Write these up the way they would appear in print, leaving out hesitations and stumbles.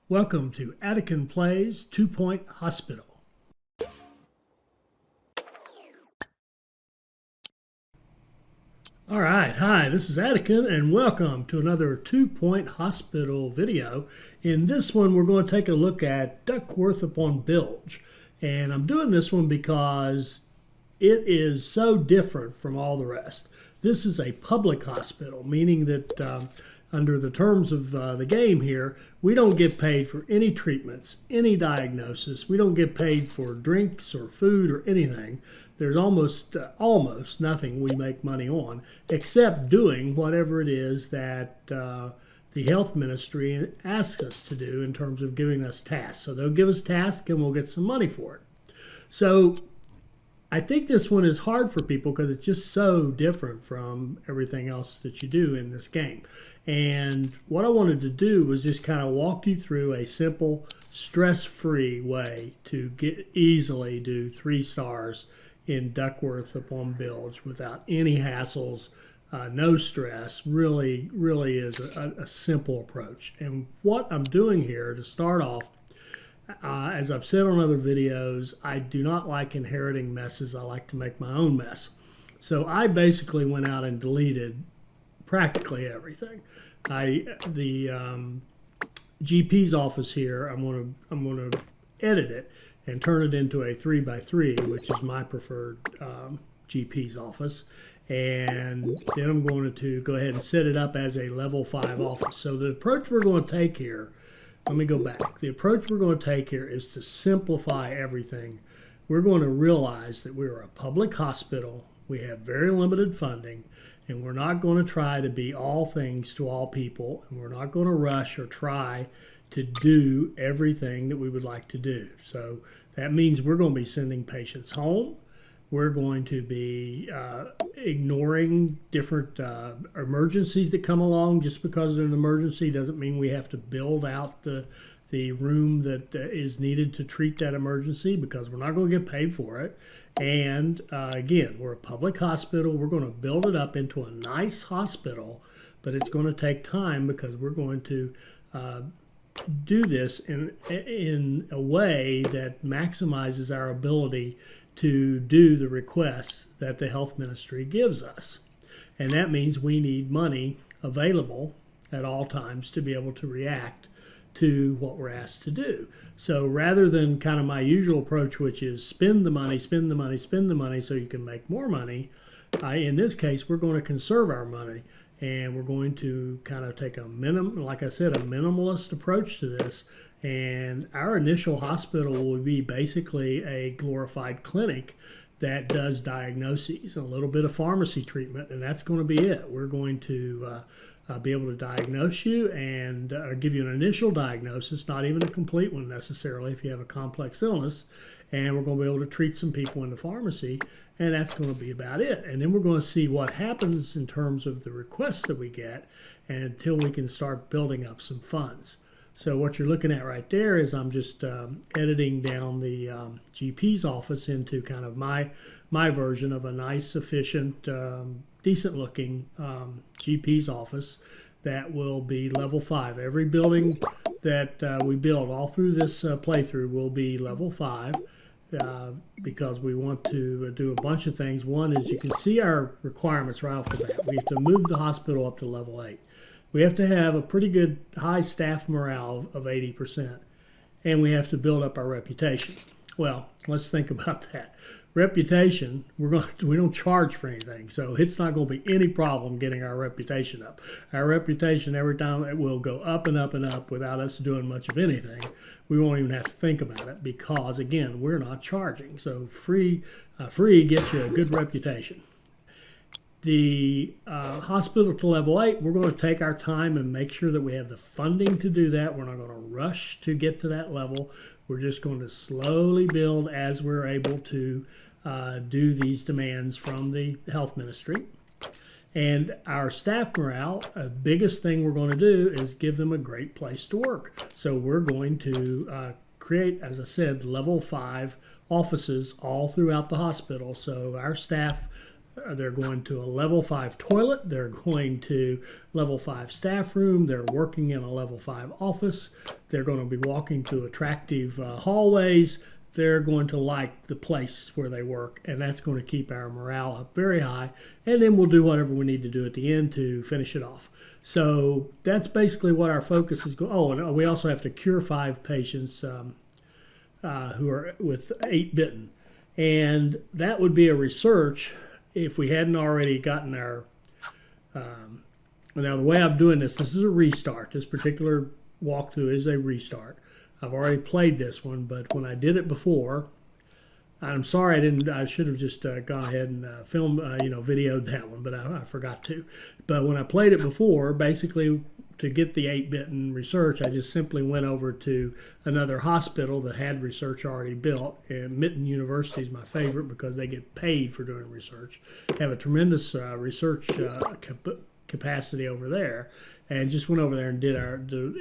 Welcome to Attican Plays 2-Point Hospital. Alright, hi, this is Attican and welcome to another 2-Point Hospital video. In this one we're going to take a look at Duckworth-upon-Bilge. And I'm doing this one because it is so different from all the rest. This is a public hospital, meaning that under the terms of the game here, we don't get paid for any treatments, any diagnosis. We don't get paid for drinks or food or anything. There's almost nothing we make money on, except doing whatever it is that the health ministry asks us to do in terms of giving us tasks. So they'll give us tasks and we'll get some money for it. So I think this one is hard for people because it's just so different from everything else that you do in this game. And what I wanted to do was just kind of walk you through a simple, stress-free way to easily do 3 stars in Duckworth-upon-Bilge without any hassles, no stress. Really is a simple approach. And what I'm doing here to start off, as I've said on other videos, I do not like inheriting messes. I like to make my own mess. So I basically went out and deleted practically everything. The GP's office here, I'm going to edit it and turn it into a 3x3, which is my preferred GP's office. And then I'm going to go ahead and set it up as a level 5 office. So the approach we're going to take here, let me go back. The approach we're going to take here is to simplify everything. We're going to realize that we're a public hospital. We have very limited funding, and we're not going to try to be all things to all people, and we're not going to rush or try to do everything that we would like to do. So that means we're going to be sending patients home. We're going to be ignoring different emergencies that come along. Just because there's an emergency doesn't mean we have to build out the room that is needed to treat that emergency, because we're not going to get paid for it. And again, we're a public hospital. We're going to build it up into a nice hospital, but it's going to take time because we're going to do this in a way that maximizes our ability to do the requests that the health ministry gives us. And that means we need money available at all times to be able to react to what we're asked to do. So rather than kind of my usual approach, which is spend the money, spend the money, spend the money so you can make more money, in this case, we're going to conserve our money. And we're going to kind of take like I said, a minimalist approach to this. And our initial hospital will be basically a glorified clinic that does diagnoses, a little bit of pharmacy treatment, and that's going to be it. We're going to be able to diagnose you and give you an initial diagnosis, not even a complete one necessarily if you have a complex illness. And we're going to be able to treat some people in the pharmacy, and that's going to be about it. And then we're going to see what happens in terms of the requests that we get until we can start building up some funds. So what you're looking at right there is I'm just editing down the GP's office into kind of my version of a nice, efficient, decent-looking GP's office that will be level 5. Every building that we build all through this playthrough will be level 5. Because we want to do a bunch of things. One is, you can see our requirements right off the bat. We have to move the hospital up to level 8. We have to have a pretty good high staff morale of 80%. And we have to build up our reputation. Well, let's think about that. Reputation, we don't charge for anything, so it's not going to be any problem getting our reputation up. Our reputation, every time, it will go up and up and up without us doing much of anything. We won't even have to think about it because, again, we're not charging. So free gets you a good reputation. The hospital to level 8, we're going to take our time and make sure that we have the funding to do that. We're not going to rush to get to that level. We're just going to slowly build as we're able to do these demands from the health ministry. And our staff morale, the biggest thing we're going to do is give them a great place to work. So we're going to create, as I said, level 5 offices all throughout the hospital. So our staff they're going to a level 5 toilet. They're going to level 5 staff room. They're working in a level 5 office. They're going to be walking through attractive hallways. They're going to like the place where they work, and that's going to keep our morale up very high. And then we'll do whatever we need to do at the end to finish it off. So that's basically what our focus is going. Oh, and we also have to cure 5 patients who are with 8 bitten. And that would be a research if we hadn't already gotten our, now the way I'm doing this is a restart. This particular walkthrough is a restart. I've already played this one, but when I did it before, I'm sorry I should have just gone ahead and videoed that one, but I forgot to. But when I played it before, basically to get the 8-bitten research, I just simply went over to another hospital that had research already built. And Mitten University is my favorite because they get paid for doing research. Have a tremendous research capacity over there. And just went over there and did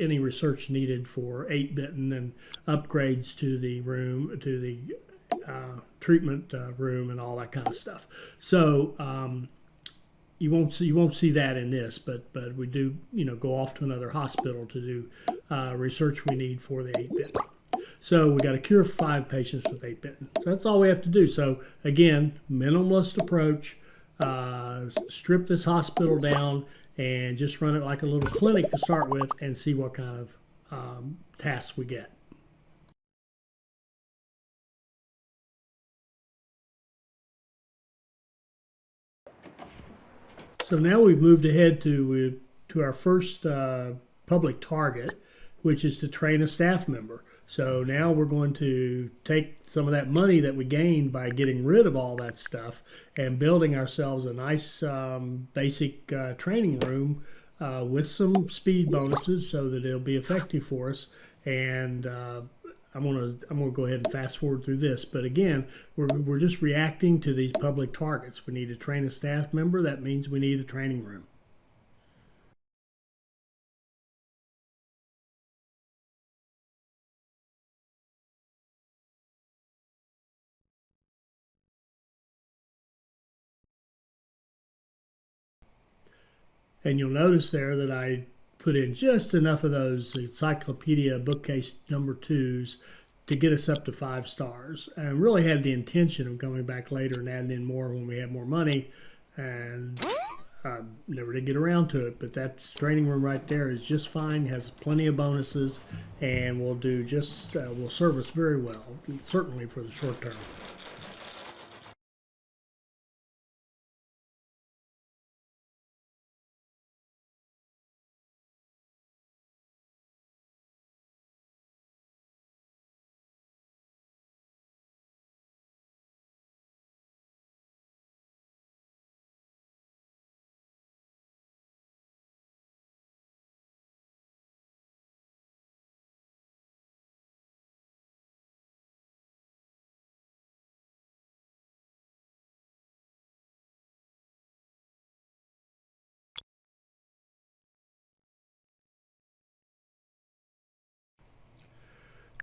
any research needed for 8-bitten and upgrades to the room, to the treatment room and all that kind of stuff. So you won't see that in this, but we do go off to another hospital to do research we need for the 8-bitten. So we got to cure 5 patients with 8-bitten. So that's all we have to do. So again, minimalist approach. Strip this hospital down and just run it like a little clinic to start with and see what kind of tasks we get. So now we've moved ahead to our first public target, which is to train a staff member. So now we're going to take some of that money that we gained by getting rid of all that stuff and building ourselves a nice basic training room with some speed bonuses so that it'll be effective for us. And I'm gonna go ahead and fast forward through this. But again, we're just reacting to these public targets. We need to train a staff member. That means we need a training room. And you'll notice there that I put in just enough of those encyclopedia bookcase number 2s to get us up to 5 stars. And really had the intention of going back later and adding in more when we have more money. And never did get around to it. But that training room right there is just fine, has plenty of bonuses, and will serve us very well, certainly for the short term.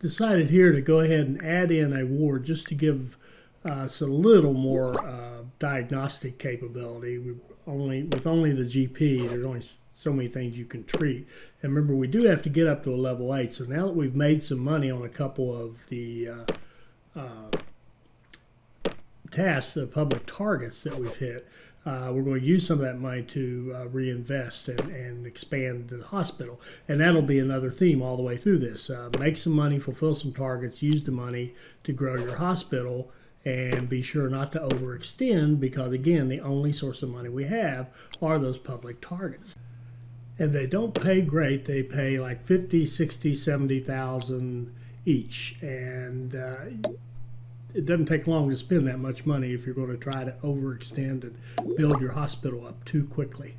Decided here to go ahead and add in a ward just to give us a little more diagnostic capability. With only the GP, there's only so many things you can treat. And remember, we do have to get up to a level 8. So now that we've made some money on a couple of the tasks, the public targets that we've hit, we're going to use some of that money to reinvest and expand the hospital. And that'll be another theme all the way through this. Make some money, fulfill some targets, use the money to grow your hospital, and be sure not to overextend because, again, the only source of money we have are those public targets. And they don't pay great. They pay like 50, 60, 70,000 each. And it doesn't take long to spend that much money if you're going to try to overextend and build your hospital up too quickly.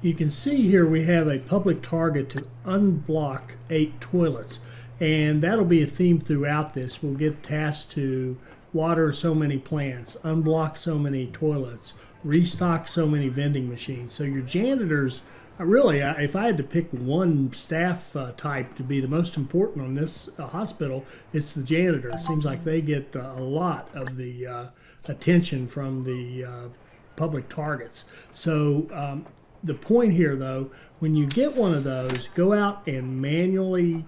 You can see here we have a public target to unblock 8 toilets, and that'll be a theme throughout this. We'll get tasks to water so many plants, unblock so many toilets, restock so many vending machines. So your janitors if I had to pick one staff type to be the most important on this hospital, it's the janitor. It seems like they get a lot of the attention from the public targets. So the point here, though, when you get one of those, go out and manually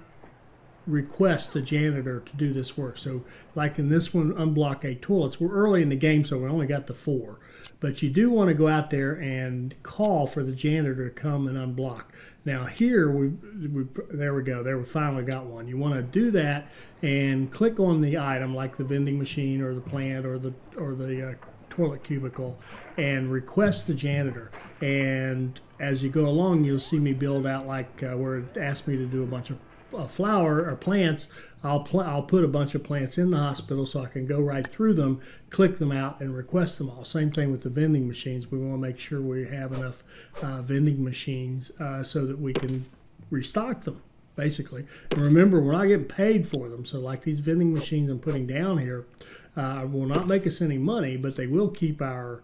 request the janitor to do this work. So like in this one, unblock 8 toilets. We're early in the game, so we only got the 4. But you do want to go out there and call for the janitor to come and unblock. Now here, there we go. There, we finally got one. You want to do that and click on the item like the vending machine or the plant or the toilet cubicle and request the janitor. And as you go along, you'll see me build out like where it asked me to do a bunch of flower or plants. I'll put a bunch of plants in the hospital so I can go right through them, click them out, and request them all. Same thing with the vending machines. We want to make sure we have enough vending machines so that we can restock them, basically. And remember, we're not getting paid for them. So like these vending machines I'm putting down here will not make us any money, but they will keep our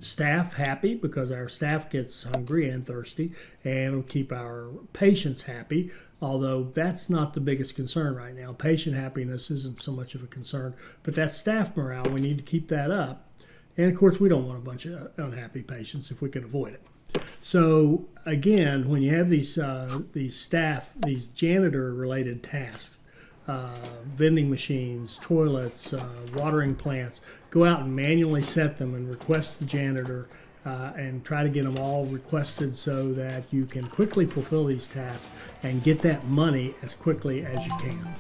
staff happy because our staff gets hungry and thirsty, and it'll keep our patients happy, although that's not the biggest concern right now. Patient happiness isn't so much of a concern, but that staff morale, we need to keep that up. And of course, we don't want a bunch of unhappy patients if we can avoid it. So again, when you have these janitor related tasks, vending machines, toilets, watering plants, go out and manually set them and request the janitor and try to get them all requested so that you can quickly fulfill these tasks and get that money as quickly as you can.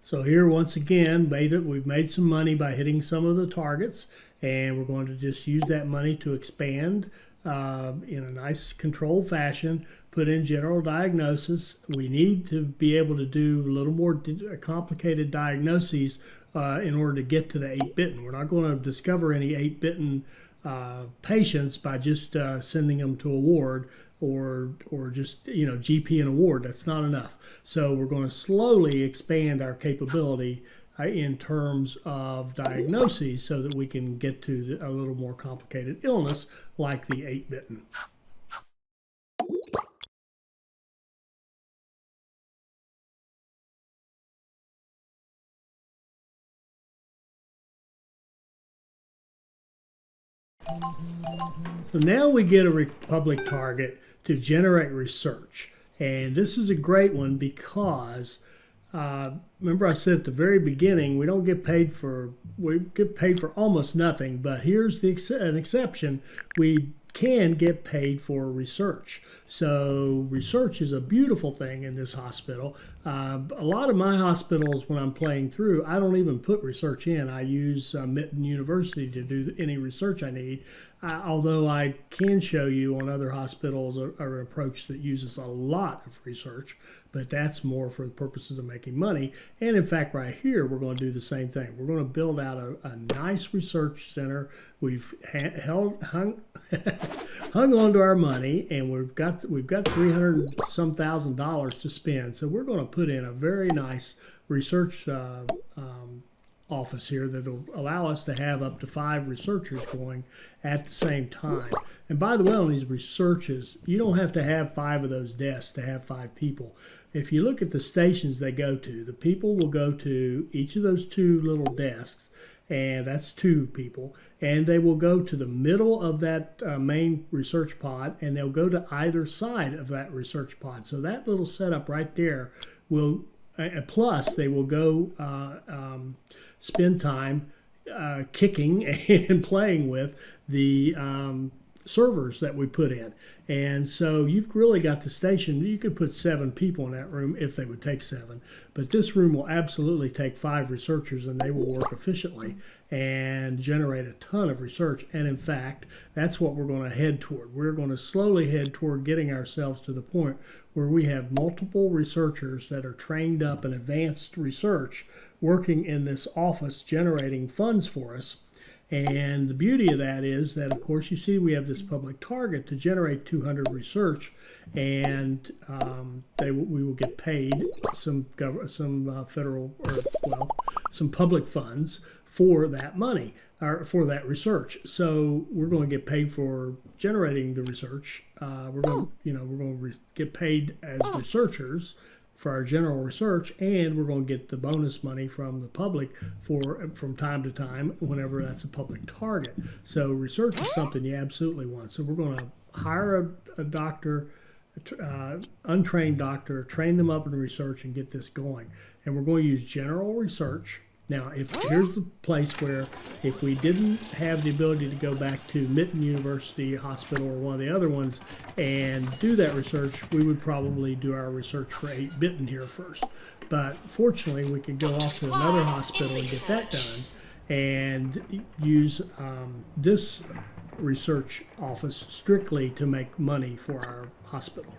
So here, once again, we've made some money by hitting some of the targets, and we're going to just use that money to expand in a nice controlled fashion, put in general diagnosis. We need to be able to do a little more complicated diagnoses in order to get to the 8-bitten. We're not going to discover any 8-bitten patients by just sending them to a ward or just GP and a ward. That's not enough. So we're going to slowly expand our capability in terms of diagnoses so that we can get to a little more complicated illness like the 8-bitten. So now we get a public target to generate research. And this is a great one because remember I said at the very beginning, we get paid for almost nothing, but here's an exception. We can get paid for research. So research is a beautiful thing in this hospital. A lot of my hospitals, when I'm playing through, I don't even put research in. I use Mitten University to do any research I need, although I can show you on other hospitals an approach that uses a lot of research, but that's more for the purposes of making money. And in fact, right here, we're going to do the same thing. We're going to build out a nice research center. We've hung on to our money, and we've got $300-some thousand to spend. So we're going to put in a very nice research office here that will allow us to have up to 5 researchers going at the same time. And by the way, on these researches, you don't have to have 5 of those desks to have 5 people. If you look at the stations they go to, the people will go to each of those 2 little desks, and that's 2 people, and they will go to the middle of that main research pod, and they'll go to either side of that research pod. So that little setup right there will plus they will go spend time kicking and playing with the servers that we put in. And so you've really got the station. You could put 7 people in that room if they would take 7. But this room will absolutely take 5 researchers, and they will work efficiently and generate a ton of research. And in fact, that's what we're going to head toward. We're going to slowly head toward getting ourselves to the point where we have multiple researchers that are trained up in advanced research working in this office generating funds for us. And the beauty of that is that, of course, you see we have this public target to generate 200 research, and we will get paid some federal, or well, some public funds for that money, or for that research. So we're going to get paid for generating the research. We're going to get paid as researchers for our general research, and we're going to get the bonus money from the public from time to time whenever that's a public target. So research is something you absolutely want. So we're going to hire a doctor, untrained doctor, train them up in research and get this going. And we're going to use general research. Now, here's the place where if we didn't have the ability to go back to Mitten University Hospital or one of the other ones and do that research, we would probably do our research for 8-Bitten here first. But fortunately, we could go off to another hospital and get that done and use this research office strictly to make money for our hospital.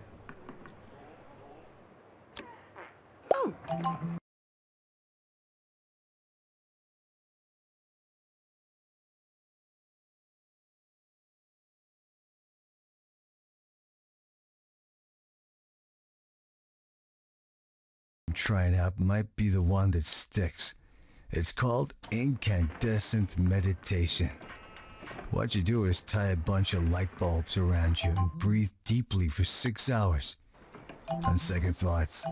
Trying out might be the one that sticks. It's called incandescent meditation. What you do is tie a bunch of light bulbs around you and breathe deeply for 6 hours. On second thoughts,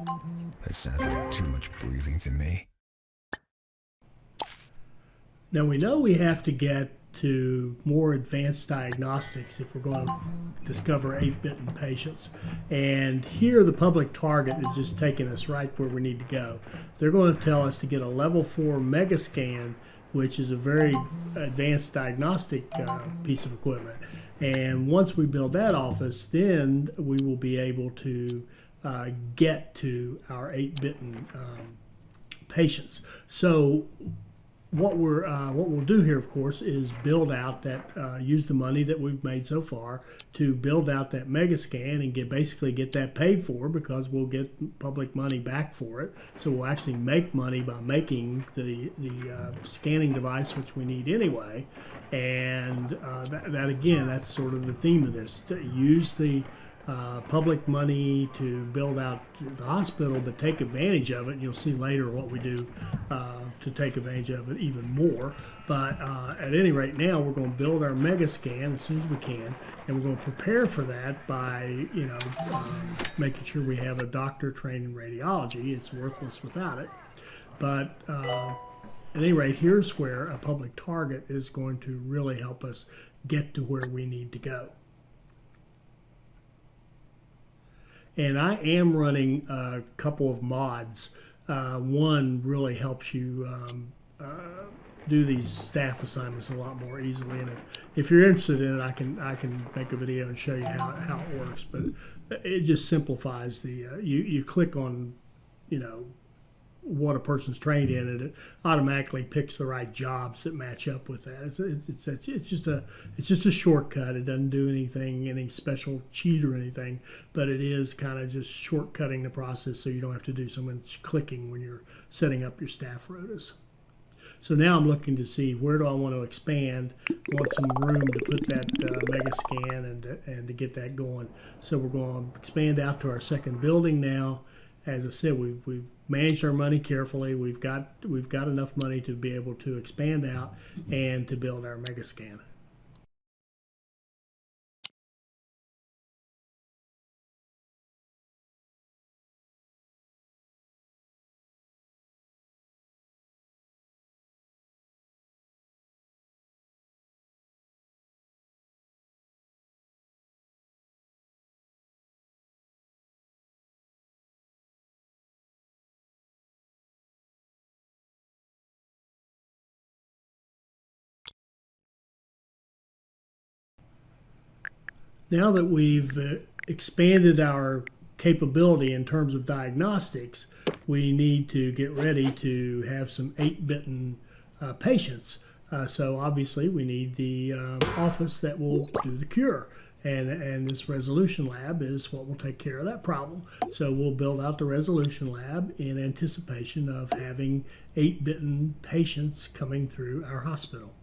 that sounds like too much breathing to me. Now we know we have to get to more advanced diagnostics if we're going to discover 8-Bitten patients. And here the public target is just taking us right where we need to go. They're going to tell us to get a level 4 mega scan, which is a very advanced diagnostic piece of equipment. And once we build that office, then we will be able to get to our 8-Bitten patients. So what we'll do here, of course, is build out that, use the money that we've made so far to build out that mega scan and basically get that paid for, because we'll get public money back for it. So we'll actually make money by making the scanning device, which we need anyway. And that again, that's sort of the theme of this: to use the public money to build out the hospital, but take advantage of it. You'll see later what we do to take advantage of it even more. But at any rate, now we're going to build our mega scan as soon as we can, and we're going to prepare for that by making sure we have a doctor trained in radiology. It's worthless without it. But at any rate, here's where a public target is going to really help us get to where we need to go. And I am running a couple of mods. One really helps you do these staff assignments a lot more easily. And if you're interested in it, I can make a video and show you how it works. But it just simplifies the you click on what a person's trained in, and it automatically picks the right jobs that match up with that. It's just a shortcut. It doesn't do any special cheat or anything, but it is kind of just shortcutting the process so you don't have to do so much clicking when you're setting up your staff rotas. So now I'm looking to see, where do I want to expand? I want some room to put that mega scan and to get that going. So we're going to expand out to our second building now. As I said, we've managed our money carefully. We've got enough money to be able to expand out and to build our mega scan. Now that we've expanded our capability in terms of diagnostics, we need to get ready to have some 8-bitten patients. So obviously we need the office that will do the cure. And this resolution lab is what will take care of that problem. So we'll build out the resolution lab in anticipation of having 8-bitten patients coming through our hospital.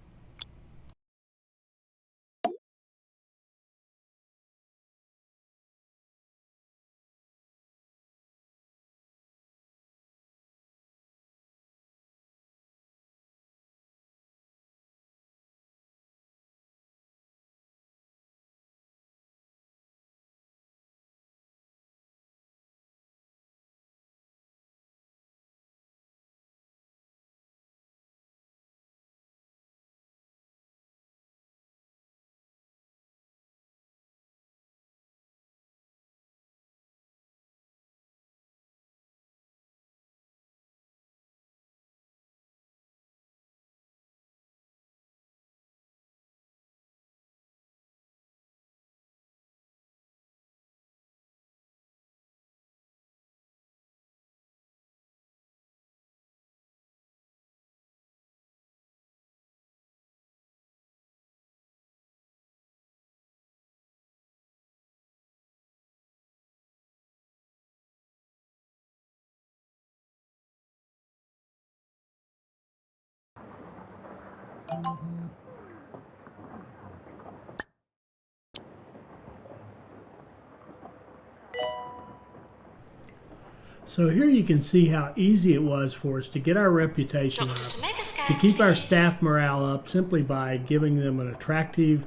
So here you can see how easy it was for us to get our reputation up, to keep our staff morale up simply by giving them an attractive,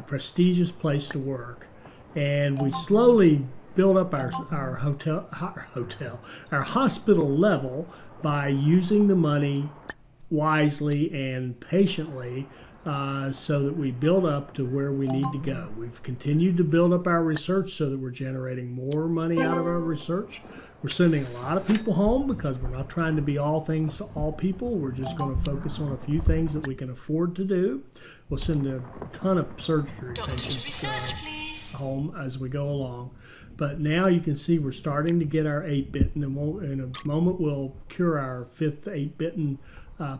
prestigious place to work. And we slowly build up our hospital level by using the money wisely and patiently, so that we build up to where we need to go. We've continued to build up our research so that we're generating more money out of our research. We're sending a lot of people home because we're not trying to be all things to all people. We're just going to focus on a few things that we can afford to do. We'll send a ton of surgery patients home as we go along. But now you can see we're starting to get our 8-bitten, and in a moment we'll cure our 5th 8-bitten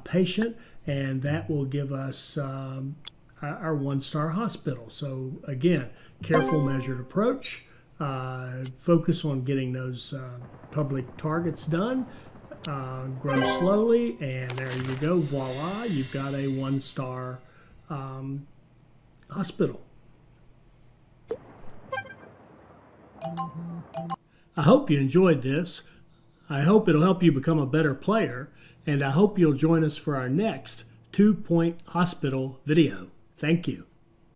patient, and that will give us our 1-star hospital. So again, careful, measured approach. Focus on getting those public targets done. Grow slowly, and there you go. Voila, you've got a 1-star hospital. I hope you enjoyed this. I hope it'll help you become a better player, and I hope you'll join us for our next 2-point hospital video. Thank you.